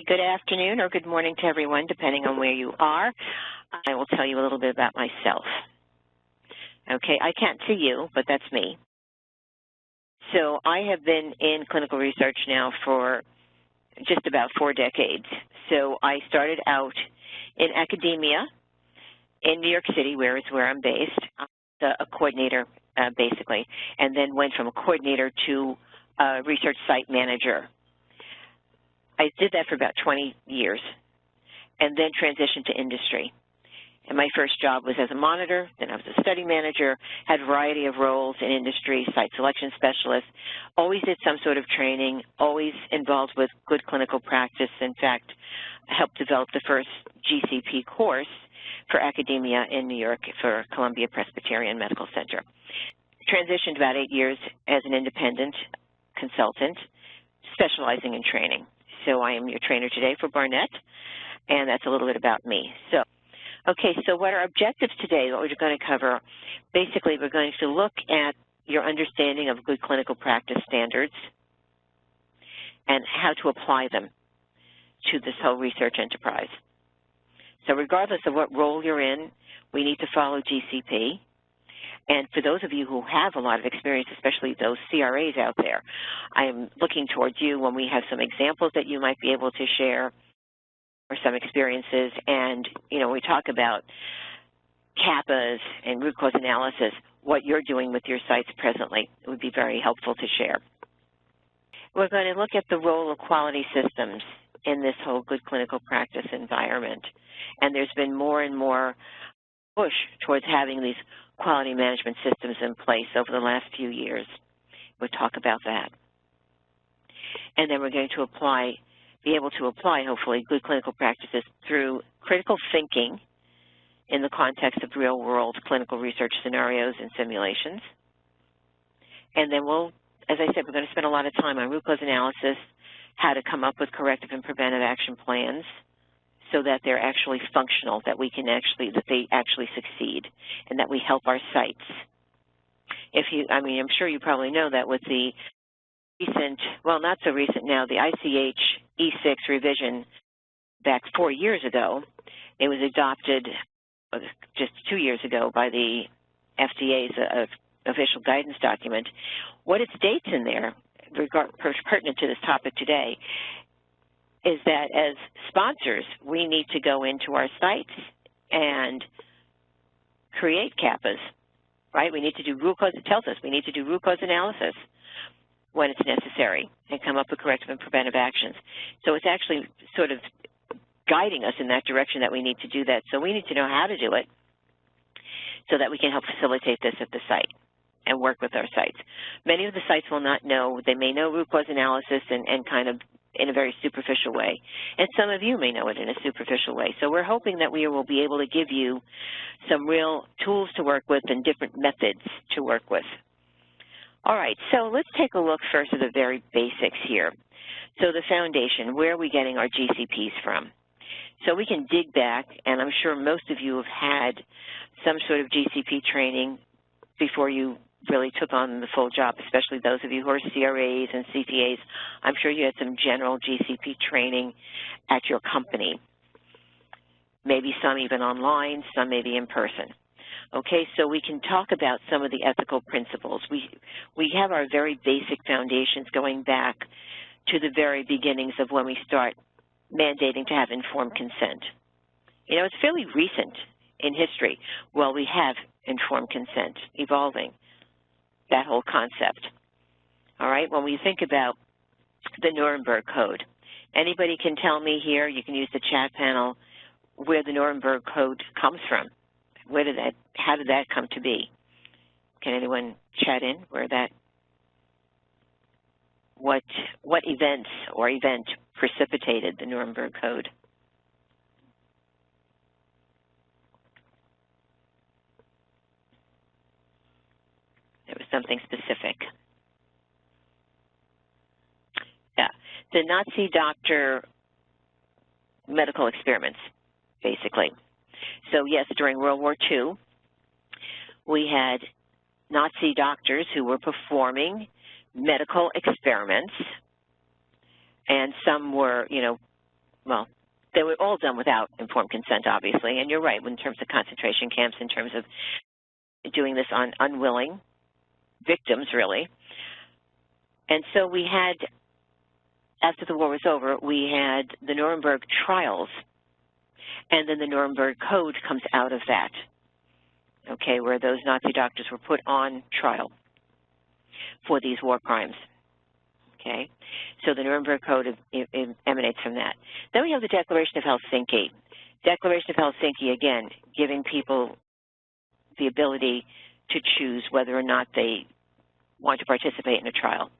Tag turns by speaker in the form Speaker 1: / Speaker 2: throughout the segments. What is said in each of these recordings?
Speaker 1: Okay, good afternoon or good morning to everyone, depending on where you are. I will tell you a little bit about myself. Okay, I can't see you, but that's me. So I have been in clinical research now for just about 4 decades. So I started out in academia in New York City, where I'm based, a coordinator basically, and then went from a coordinator to a research site manager. I did that for about 20 years and then transitioned to industry. And my first job was as a monitor, then I was a study manager, had a variety of roles in industry, site selection specialist, always did some sort of training, always involved with good clinical practice. In fact, helped develop the first GCP course for academia in New York for Columbia Presbyterian Medical Center. Transitioned about 8 years as an independent consultant, specializing in training. So I am your trainer today for Barnett, and that's a little bit about me. Okay, so what our objectives today, what we're going to cover, basically we're going to look at your understanding of good clinical practice standards and how to apply them to this whole research enterprise. So regardless of what role you're in, we need to follow GCP. And for those of you who have a lot of experience, especially those CRAs out there, I am looking towards you when we have some examples that you might be able to share or some experiences. And, you know, we talk about CAPAs and root cause analysis, what you're doing with your sites presently. It would be very helpful to share. We're going to look at the role of quality systems in this whole good clinical practice environment. And there's been more and more push towards having these quality management systems in place over the last few years. We'll talk about that. And then we're going to be able to apply, hopefully, good clinical practices through critical thinking in the context of real-world clinical research scenarios and simulations. And then as I said, we're going to spend a lot of time on root cause analysis, how to come up with corrective and preventive action plans, so that they're actually functional, that they actually succeed, and that we help our sites. I'm sure you probably know that with the recent, well, not so recent now, the ICH E6 revision back 4 years ago, it was adopted just 2 years ago by the FDA's official guidance document. What it states in there, pertinent to this topic today, is that as sponsors, we need to go into our sites and create CAPAs, right? We need to do root cause, it tells us we need to do root cause analysis when it's necessary and come up with corrective and preventive actions. So it's actually sort of guiding us in that direction that we need to do that. So we need to know how to do it so that we can help facilitate this at the site and work with our sites. Many of the sites will not know, they may know root cause analysis and kind of in a very superficial way. And some of you may know it in a superficial way. So we're hoping that we will be able to give you some real tools to work with and different methods to work with. All right, so let's take a look first at the very basics here. So the foundation, where are we getting our GCPs from? So we can dig back, and I'm sure most of you have had some sort of GCP training before you really took on the full job, especially those of you who are CRAs and CPAs. I'm sure you had some general GCP training at your company, maybe some even online, some maybe in person. Okay, so we can talk about some of the ethical principles. We have our very basic foundations going back to the very beginnings of when we start mandating to have informed consent. You know, it's fairly recent in history. Well, we have informed consent evolving, that whole concept. All right, when we think about the Nuremberg Code, anybody can tell me here, you can use the chat panel, where the Nuremberg Code comes from. How did that come to be? Can anyone chat in what events or event precipitated the Nuremberg Code? There was something specific. Yeah, the Nazi doctor medical experiments, basically. So yes, during World War II, we had Nazi doctors who were performing medical experiments, and some were, you know, well, they were all done without informed consent, obviously, and you're right, in terms of concentration camps, in terms of doing this on unwilling victims, really. And so we had, after the war was over, we had the Nuremberg trials, and then the Nuremberg Code comes out of that, okay, where those Nazi doctors were put on trial for these war crimes, okay? So the Nuremberg Code emanates from that. Then we have the Declaration of Helsinki. Declaration of Helsinki, again, giving people the ability to choose whether or not they want to participate in a trial.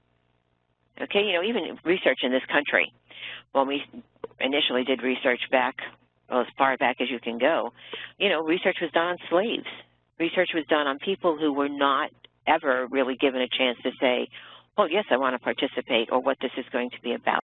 Speaker 1: Okay, you know, even research in this country, when we initially did research back, well, as far back as you can go, you know, research was done on slaves. Research was done on people who were not ever really given a chance to say, oh, yes, I want to participate, or what this is going to be about.